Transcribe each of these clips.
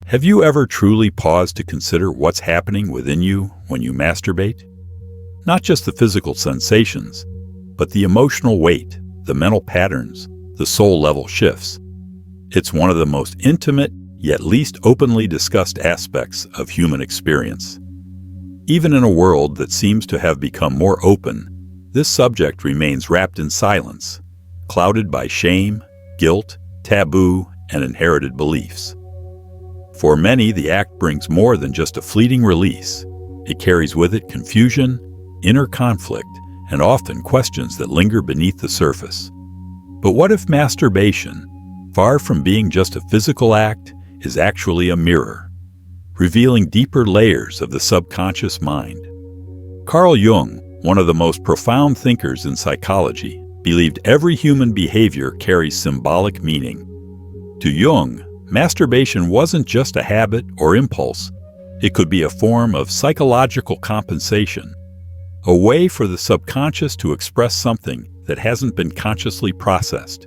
Have you ever truly paused to consider what's happening within you when you masturbate? Not just the physical sensations, but the emotional weight, the mental patterns, the soul-level shifts. It's one of the most intimate, yet least openly discussed aspects of human experience. Even in a world that seems to have become more open, this subject remains wrapped in silence, clouded by shame, guilt, taboo, and inherited beliefs. For many, the act brings more than just a fleeting release. It carries with it confusion, inner conflict, and often questions that linger beneath the surface. But what if masturbation, far from being just a physical act, is actually a mirror, revealing deeper layers of the subconscious mind? Carl Jung, one of the most profound thinkers in psychology, believed every human behavior carries symbolic meaning. To Jung, masturbation wasn't just a habit or impulse. It could be a form of psychological compensation, a way for the subconscious to express something that hasn't been consciously processed.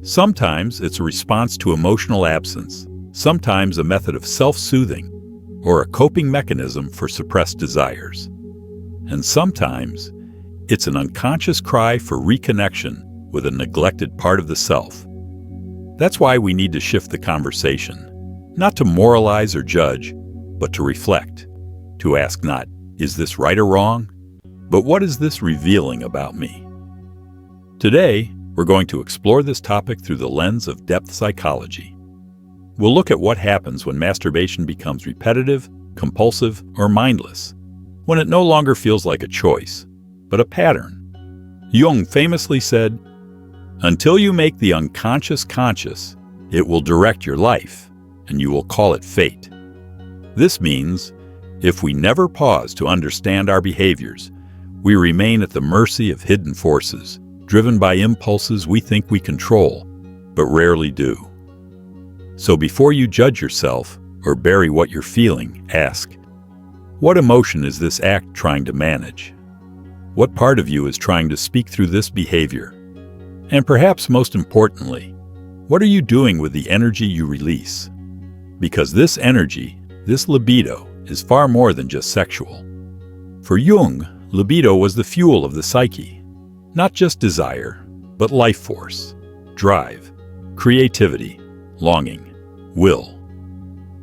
Sometimes it's a response to emotional absence, sometimes a method of self-soothing, or a coping mechanism for suppressed desires. And sometimes it's an unconscious cry for reconnection with a neglected part of the self. That's why we need to shift the conversation, not to moralize or judge, but to reflect, to ask not, is this right or wrong, but what is this revealing about me? Today, we're going to explore this topic through the lens of depth psychology. We'll look at what happens when masturbation becomes repetitive, compulsive, or mindless, when it no longer feels like a choice, but a pattern. Jung famously said, "Until you make the unconscious conscious, it will direct your life, and you will call it fate." This means, if we never pause to understand our behaviors, we remain at the mercy of hidden forces, driven by impulses we think we control, but rarely do. So before you judge yourself or bury what you're feeling, ask, what emotion is this act trying to manage? What part of you is trying to speak through this behavior? And perhaps most importantly, what are you doing with the energy you release? Because this energy, this libido, is far more than just sexual. For Jung, libido was the fuel of the psyche, not just desire, but life force, drive, creativity, longing, will.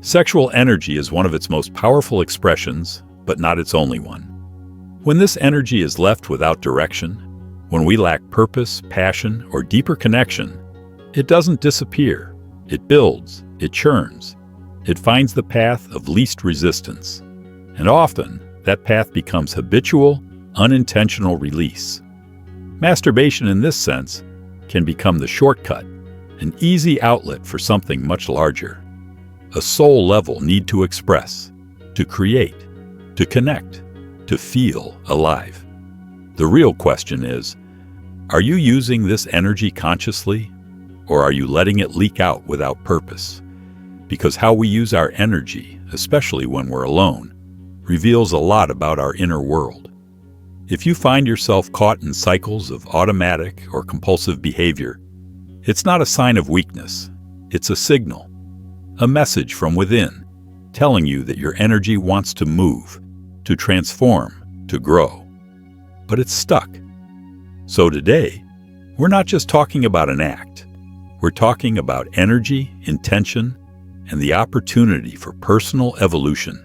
Sexual energy is one of its most powerful expressions, but not its only one. When this energy is left without direction, when we lack purpose, passion, or deeper connection, it doesn't disappear. It builds, it churns, it finds the path of least resistance. And often, that path becomes habitual, unintentional release. Masturbation in this sense can become the shortcut, an easy outlet for something much larger, a soul-level need to express, to create, to connect, to feel alive. The real question is, are you using this energy consciously, or are you letting it leak out without purpose? Because how we use our energy, especially when we're alone, reveals a lot about our inner world. If you find yourself caught in cycles of automatic or compulsive behavior, it's not a sign of weakness, it's a signal, a message from within, telling you that your energy wants to move, to transform, to grow. But it's stuck. So today, we're not just talking about an act. We're talking about energy, intention, and the opportunity for personal evolution.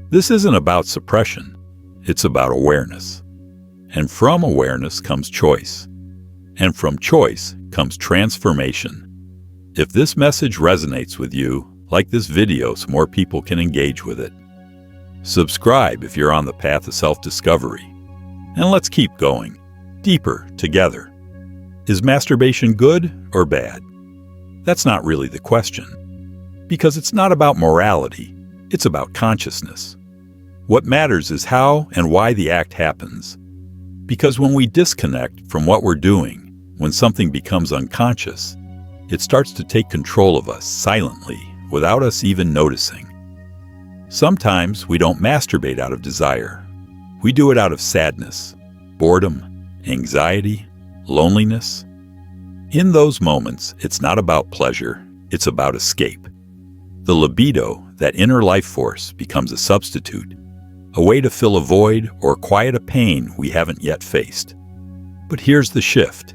This isn't about suppression. It's about awareness. And from awareness comes choice. And from choice comes transformation. If this message resonates with you, like this video so more people can engage with it. Subscribe if you're on the path of self-discovery. And let's keep going, deeper together. Is masturbation good or bad? That's not really the question. Because it's not about morality, it's about consciousness. What matters is how and why the act happens. Because when we disconnect from what we're doing, when something becomes unconscious, it starts to take control of us silently, without us even noticing. Sometimes we don't masturbate out of desire. We do it out of sadness, boredom, anxiety, loneliness. In those moments, it's not about pleasure, it's about escape. The libido, that inner life force, becomes a substitute, a way to fill a void or quiet a pain we haven't yet faced. But here's the shift.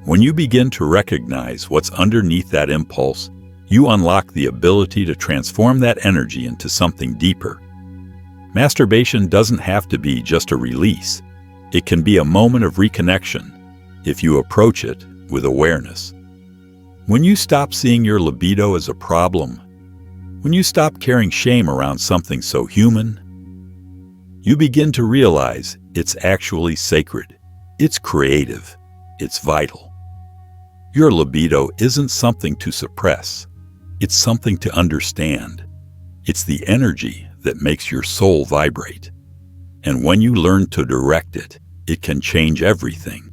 When you begin to recognize what's underneath that impulse, you unlock the ability to transform that energy into something deeper. Masturbation doesn't have to be just a release. It can be a moment of reconnection if you approach it with awareness. When you stop seeing your libido as a problem, when you stop carrying shame around something so human, you begin to realize it's actually sacred. It's creative. It's vital. Your libido isn't something to suppress. It's something to understand. It's the energy that makes your soul vibrate. And when you learn to direct it, it can change everything.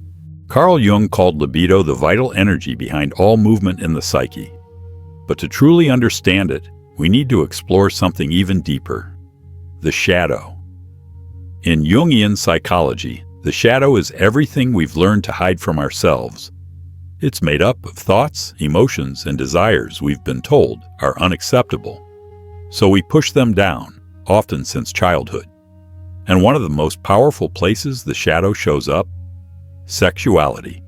Carl Jung called libido the vital energy behind all movement in the psyche. But to truly understand it, we need to explore something even deeper: the shadow. In Jungian psychology, the shadow is everything we've learned to hide from ourselves. It's made up of thoughts, emotions, and desires we've been told are unacceptable. So we push them down, often since childhood. And one of the most powerful places the shadow shows up? Sexuality.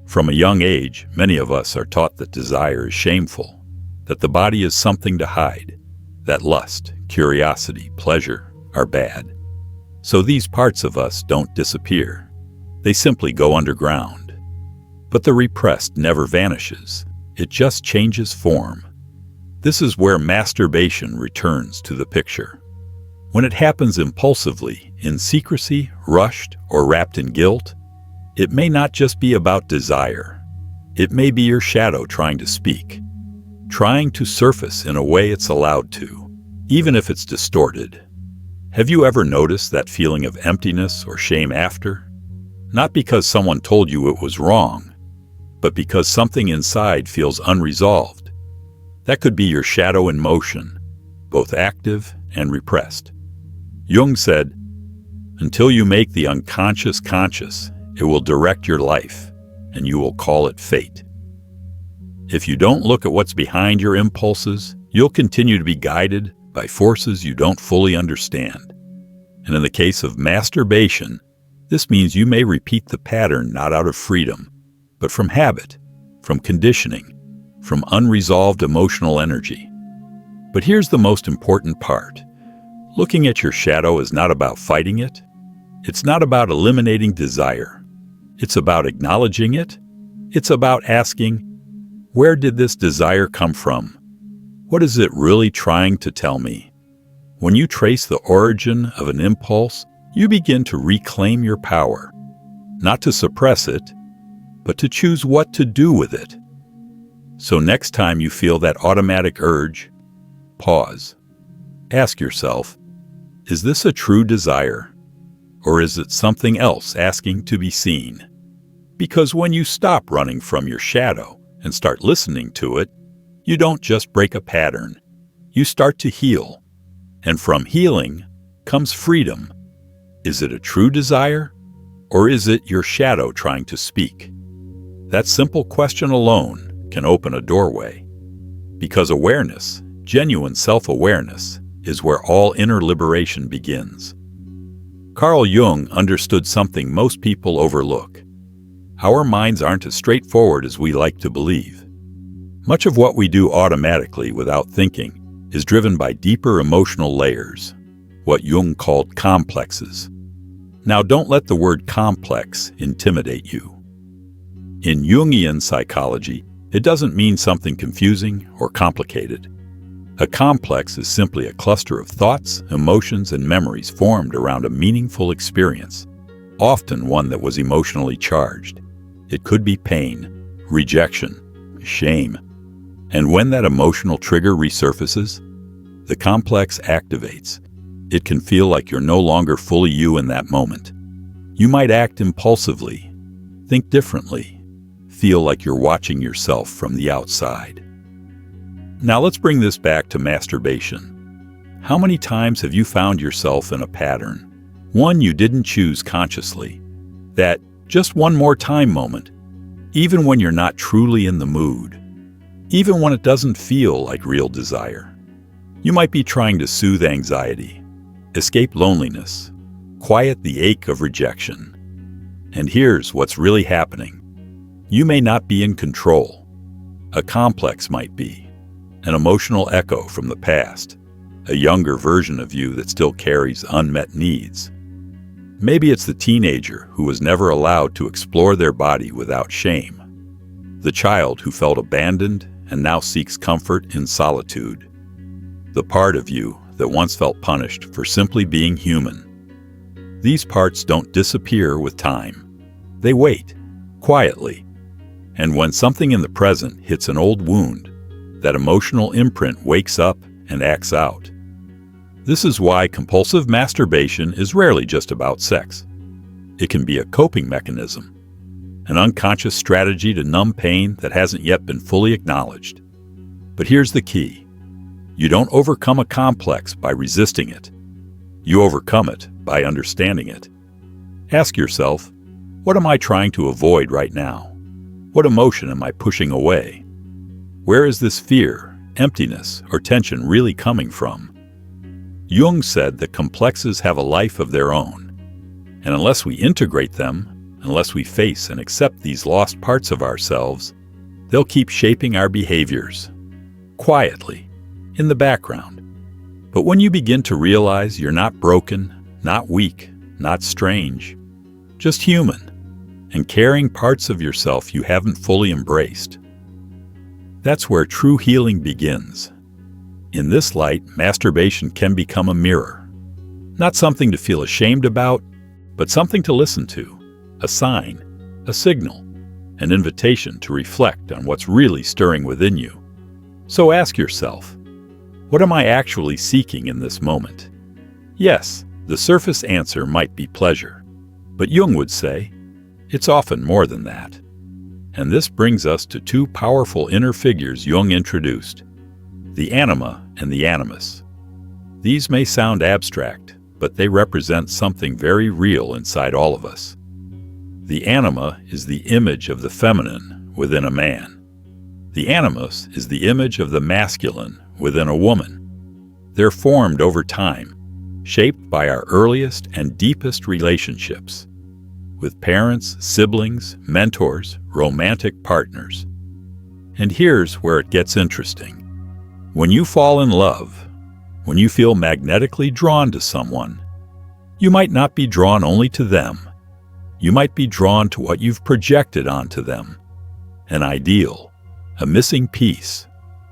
From a young age, many of us are taught that desire is shameful, that the body is something to hide, that lust, curiosity, pleasure are bad. So these parts of us don't disappear. They simply go underground. But the repressed never vanishes. It just changes form. This is where masturbation returns to the picture. When it happens impulsively, in secrecy, rushed, or wrapped in guilt, it may not just be about desire. It may be your shadow trying to speak, trying to surface in a way it's allowed to, even if it's distorted. Have you ever noticed that feeling of emptiness or shame after? Not because someone told you it was wrong, but because something inside feels unresolved. That could be your shadow in motion, both active and repressed. Jung said, "Until you make the unconscious conscious, it will direct your life, and you will call it fate." If you don't look at what's behind your impulses, you'll continue to be guided by forces you don't fully understand. And in the case of masturbation, this means you may repeat the pattern not out of freedom, but from habit, from conditioning, from unresolved emotional energy. But here's the most important part. Looking at your shadow is not about fighting it. It's not about eliminating desire. It's about acknowledging it. It's about asking, where did this desire come from? What is it really trying to tell me? When you trace the origin of an impulse, you begin to reclaim your power, not to suppress it, but to choose what to do with it. So next time you feel that automatic urge, pause. Ask yourself, is this a true desire? Or is it something else asking to be seen? Because when you stop running from your shadow and start listening to it, you don't just break a pattern. You start to heal. And from healing comes freedom. Is it a true desire? Or is it your shadow trying to speak? That simple question alone can open a doorway. Because awareness, genuine self-awareness, is where all inner liberation begins. Carl Jung understood something most people overlook. Our minds aren't as straightforward as we like to believe. Much of what we do automatically without thinking is driven by deeper emotional layers, what Jung called complexes. Now, don't let the word complex intimidate you. In Jungian psychology, it doesn't mean something confusing or complicated. A complex is simply a cluster of thoughts, emotions, and memories formed around a meaningful experience, often one that was emotionally charged. It could be pain, rejection, shame. And when that emotional trigger resurfaces, the complex activates. It can feel like you're no longer fully you in that moment. You might act impulsively, think differently, feel like you're watching yourself from the outside. Now let's bring this back to masturbation. How many times have you found yourself in a pattern, one you didn't choose consciously, that just one more time moment, even when you're not truly in the mood, even when it doesn't feel like real desire. You might be trying to soothe anxiety, escape loneliness, quiet the ache of rejection. And here's what's really happening. You may not be in control. A complex might be, an emotional echo from the past, a younger version of you that still carries unmet needs. Maybe it's the teenager who was never allowed to explore their body without shame, the child who felt abandoned and now seeks comfort in solitude, the part of you that once felt punished for simply being human. These parts don't disappear with time. They wait, quietly. And when something in the present hits an old wound, that emotional imprint wakes up and acts out. This is why compulsive masturbation is rarely just about sex. It can be a coping mechanism, an unconscious strategy to numb pain that hasn't yet been fully acknowledged. But here's the key. You don't overcome a complex by resisting it. You overcome it by understanding it. Ask yourself, what am I trying to avoid right now? What emotion am I pushing away? Where is this fear, emptiness, or tension really coming from? Jung said that complexes have a life of their own, and unless we integrate them, unless we face and accept these lost parts of ourselves, they'll keep shaping our behaviors, quietly, in the background. But when you begin to realize you're not broken, not weak, not strange, just human, and carrying parts of yourself you haven't fully embraced, that's where true healing begins. In this light, masturbation can become a mirror. Not something to feel ashamed about, but something to listen to, a sign, a signal, an invitation to reflect on what's really stirring within you. So ask yourself, what am I actually seeking in this moment? Yes, the surface answer might be pleasure, but Jung would say, it's often more than that. And this brings us to two powerful inner figures Jung introduced, the anima and the animus. These may sound abstract, but they represent something very real inside all of us. The anima is the image of the feminine within a man. The animus is the image of the masculine within a woman. They're formed over time, shaped by our earliest and deepest relationships, with parents, siblings, mentors, romantic partners. And here's where it gets interesting. When you fall in love, when you feel magnetically drawn to someone, you might not be drawn only to them. You might be drawn to what you've projected onto them, an ideal, a missing piece,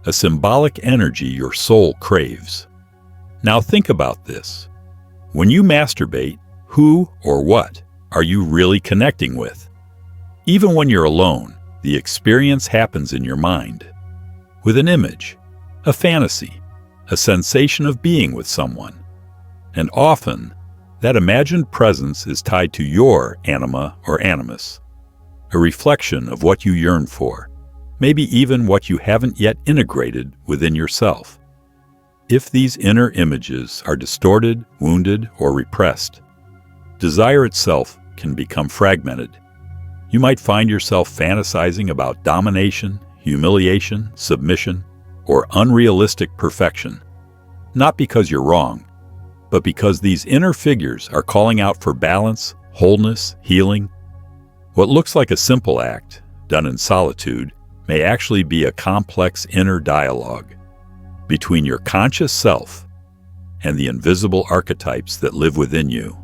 a symbolic energy your soul craves. Now think about this. When you masturbate, who or what are you really connecting with? Even when you're alone, the experience happens in your mind, with an image, a fantasy, a sensation of being with someone. And often, that imagined presence is tied to your anima or animus, a reflection of what you yearn for, maybe even what you haven't yet integrated within yourself. If these inner images are distorted, wounded, or repressed, desire itself can become fragmented. You might find yourself fantasizing about domination, humiliation, submission, or unrealistic perfection, not because you're wrong, but because these inner figures are calling out for balance, wholeness, healing. What looks like a simple act, done in solitude, may actually be a complex inner dialogue between your conscious self and the invisible archetypes that live within you.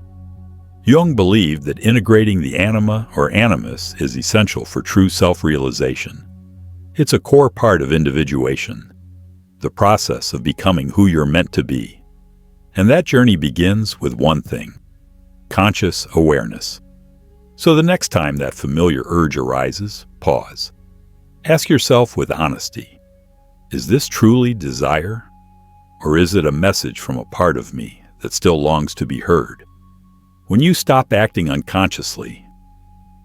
Jung believed that integrating the anima or animus is essential for true self-realization. It's a core part of individuation, the process of becoming who you're meant to be. And that journey begins with one thing: conscious awareness. So the next time that familiar urge arises, pause. Ask yourself with honesty, is this truly desire? Or is it a message from a part of me that still longs to be heard? When you stop acting unconsciously,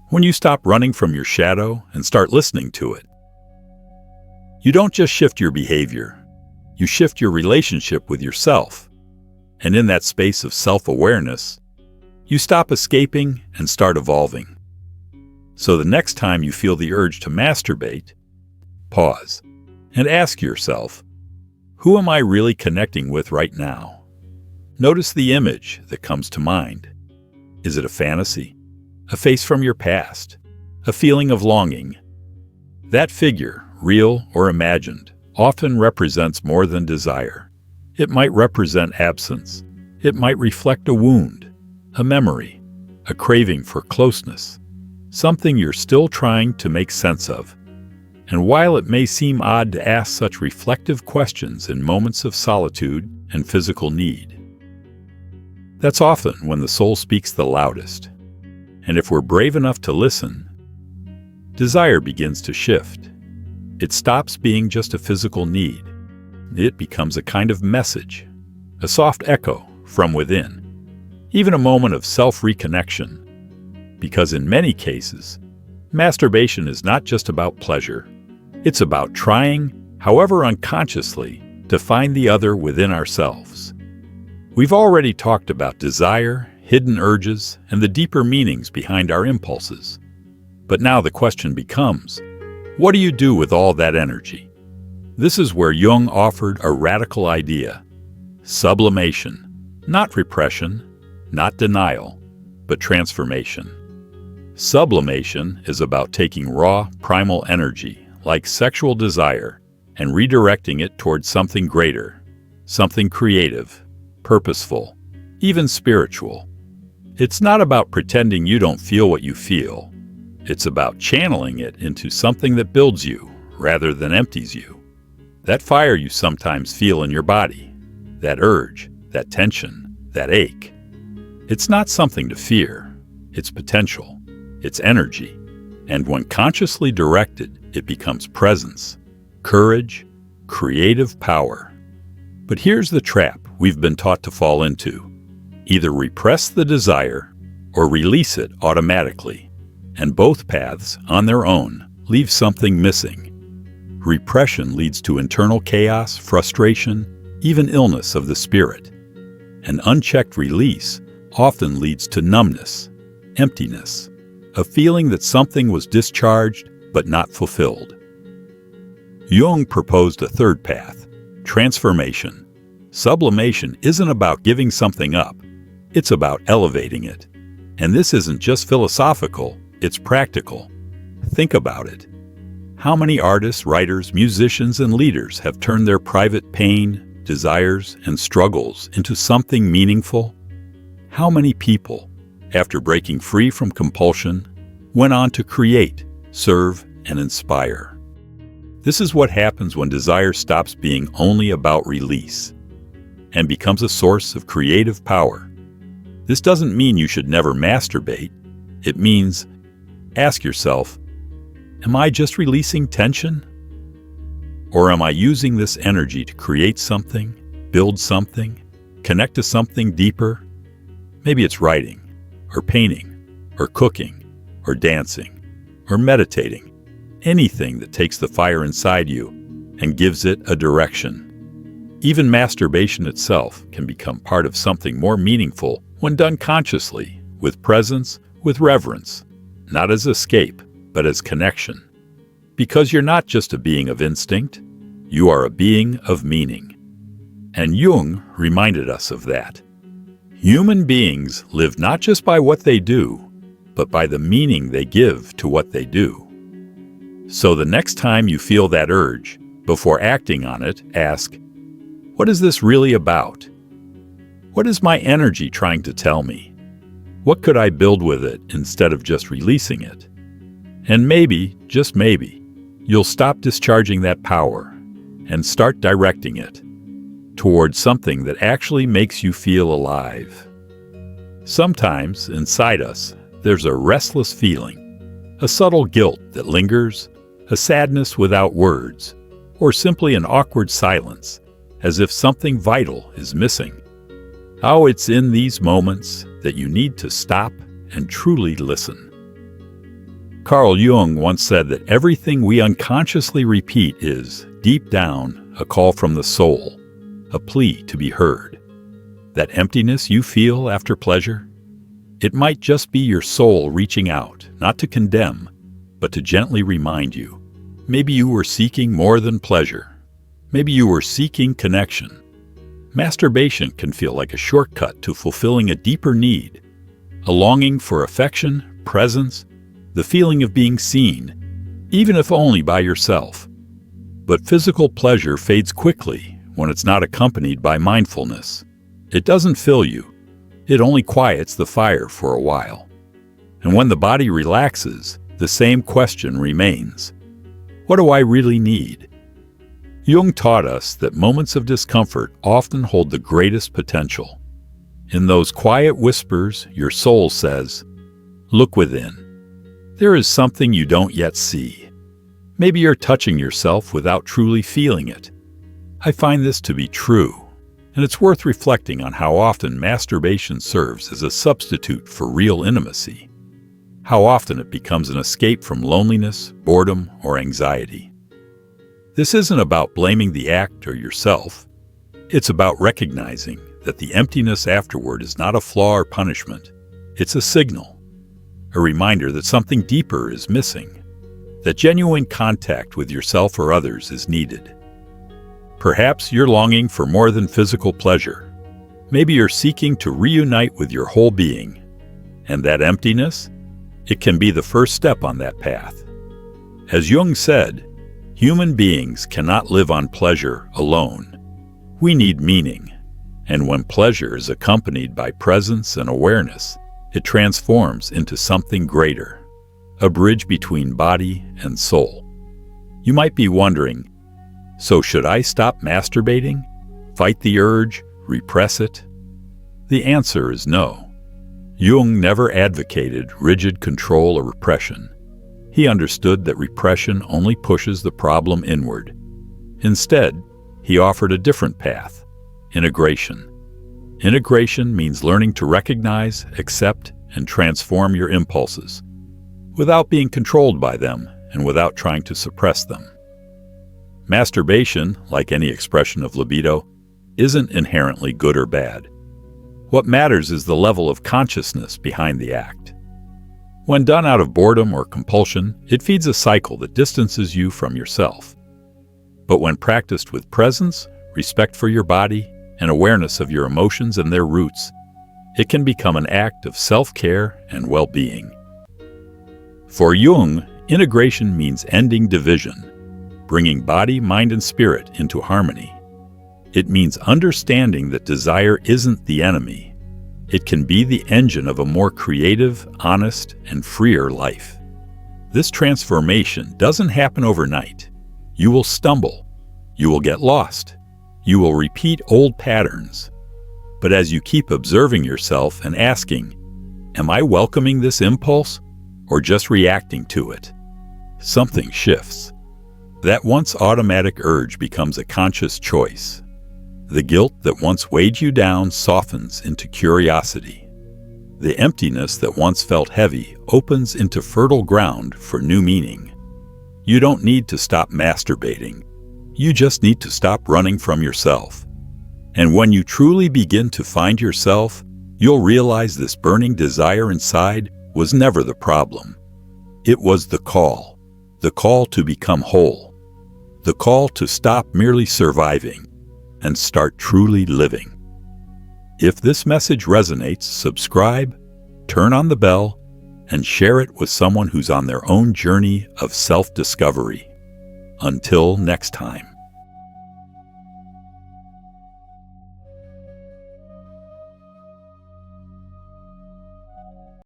when you stop running from your shadow and start listening to it, you don't just shift your behavior, you shift your relationship with yourself. And in that space of self-awareness, you stop escaping and start evolving. So the next time you feel the urge to masturbate, pause. and ask yourself, who am I really connecting with right now? Notice the image that comes to mind. Is it a fantasy? A face from your past? A feeling of longing? That figure, real or imagined, often represents more than desire. It might represent absence. It might reflect a wound, a memory, a craving for closeness, something you're still trying to make sense of. And while it may seem odd to ask such reflective questions in moments of solitude and physical need, that's often when the soul speaks the loudest. And if we're brave enough to listen, desire begins to shift. It stops being just a physical need. It becomes a kind of message, a soft echo from within, even a moment of self-reconnection. Because in many cases, masturbation is not just about pleasure. It's about trying, however unconsciously, to find the other within ourselves. We've already talked about desire, hidden urges, and the deeper meanings behind our impulses. But now the question becomes, what do you do with all that energy? This is where Jung offered a radical idea: sublimation. Not repression, not denial, but transformation. Sublimation is about taking raw, primal energy, like sexual desire, and redirecting it towards something greater, something creative, purposeful, even spiritual. It's not about pretending you don't feel what you feel. It's about channeling it into something that builds you rather than empties you. That fire you sometimes feel in your body, that urge, that tension, that ache. It's not something to fear. It's potential. It's energy. And when consciously directed, it becomes presence, courage, creative power. But here's the trap we've been taught to fall into. Either repress the desire or release it automatically. And both paths, on their own, leave something missing. Repression leads to internal chaos, frustration, even illness of the spirit. An unchecked release often leads to numbness, emptiness, a feeling that something was discharged but not fulfilled. Jung proposed a third path, transformation. Sublimation isn't about giving something up, it's about elevating it. And this isn't just philosophical, it's practical. Think about it. How many artists, writers, musicians, and leaders have turned their private pain, desires, and struggles into something meaningful? How many people, after breaking free from compulsion, went on to create, serve, and inspire? This is what happens when desire stops being only about release and becomes a source of creative power. This doesn't mean you should never masturbate. It means, ask yourself, am I just releasing tension? Or am I using this energy to create something, build something, connect to something deeper? Maybe it's writing, or painting, or cooking, or dancing, or meditating. Anything that takes the fire inside you and gives it a direction. Even masturbation itself can become part of something more meaningful when done consciously, with presence, with reverence, not as escape, but as connection. Because you're not just a being of instinct, you are a being of meaning. And Jung reminded us of that. Human beings live not just by what they do, but by the meaning they give to what they do. So the next time you feel that urge, before acting on it, ask, what is this really about? What is my energy trying to tell me? What could I build with it instead of just releasing it? And maybe, just maybe, you'll stop discharging that power and start directing it towards something that actually makes you feel alive. Sometimes, inside us, there's a restless feeling, a subtle guilt that lingers, a sadness without words, or simply an awkward silence, as if something vital is missing. Oh, it's in these moments that you need to stop and truly listen. Carl Jung once said that everything we unconsciously repeat is, deep down, a call from the soul, a plea to be heard. That emptiness you feel after pleasure? It might just be your soul reaching out, not to condemn, but to gently remind you, Maybe you were seeking more than pleasure. Maybe you were seeking connection. Masturbation can feel like a shortcut to fulfilling a deeper need, a longing for affection, presence, the feeling of being seen, even if only by yourself. But physical pleasure fades quickly when it's not accompanied by mindfulness. It doesn't fill you. It only quiets the fire for a while. And when the body relaxes, the same question remains. What do I really need? Jung taught us that moments of discomfort often hold the greatest potential. In those quiet whispers, your soul says, "Look within. There is something you don't yet see." Maybe you're touching yourself without truly feeling it. I find this to be true, and it's worth reflecting on how often masturbation serves as a substitute for real intimacy. How often it becomes an escape from loneliness, boredom, or anxiety. This isn't about blaming the act or yourself. It's about recognizing that the emptiness afterward is not a flaw or punishment. It's a signal, a reminder that something deeper is missing, that genuine contact with yourself or others is needed. Perhaps you're longing for more than physical pleasure. Maybe you're seeking to reunite with your whole being. And that emptiness? It can be the first step on that path. As Jung said, human beings cannot live on pleasure alone. We need meaning. And when pleasure is accompanied by presence and awareness, it transforms into something greater, a bridge between body and soul. You might be wondering, so should I stop masturbating? Fight the urge? Repress it? The answer is no. Jung never advocated rigid control or repression. He understood that repression only pushes the problem inward. Instead, he offered a different path: integration. Integration means learning to recognize, accept, and transform your impulses, without being controlled by them and without trying to suppress them. Masturbation, like any expression of libido, isn't inherently good or bad. What matters is the level of consciousness behind the act. When done out of boredom or compulsion, it feeds a cycle that distances you from yourself. But when practiced with presence, respect for your body, and awareness of your emotions and their roots, it can become an act of self-care and well-being. For Jung, integration means ending division, bringing body, mind, and spirit into harmony. It means understanding that desire isn't the enemy. It can be the engine of a more creative, honest, and freer life. This transformation doesn't happen overnight. You will stumble. You will get lost. You will repeat old patterns. But as you keep observing yourself and asking, am I welcoming this impulse or just reacting to it? Something shifts. That once automatic urge becomes a conscious choice. The guilt that once weighed you down softens into curiosity. The emptiness that once felt heavy opens into fertile ground for new meaning. You don't need to stop masturbating. You just need to stop running from yourself. And when you truly begin to find yourself, you'll realize this burning desire inside was never the problem. It was the call to become whole, the call to stop merely surviving and start truly living. If this message resonates, subscribe, turn on the bell, and share it with someone who's on their own journey of self-discovery. Until next time.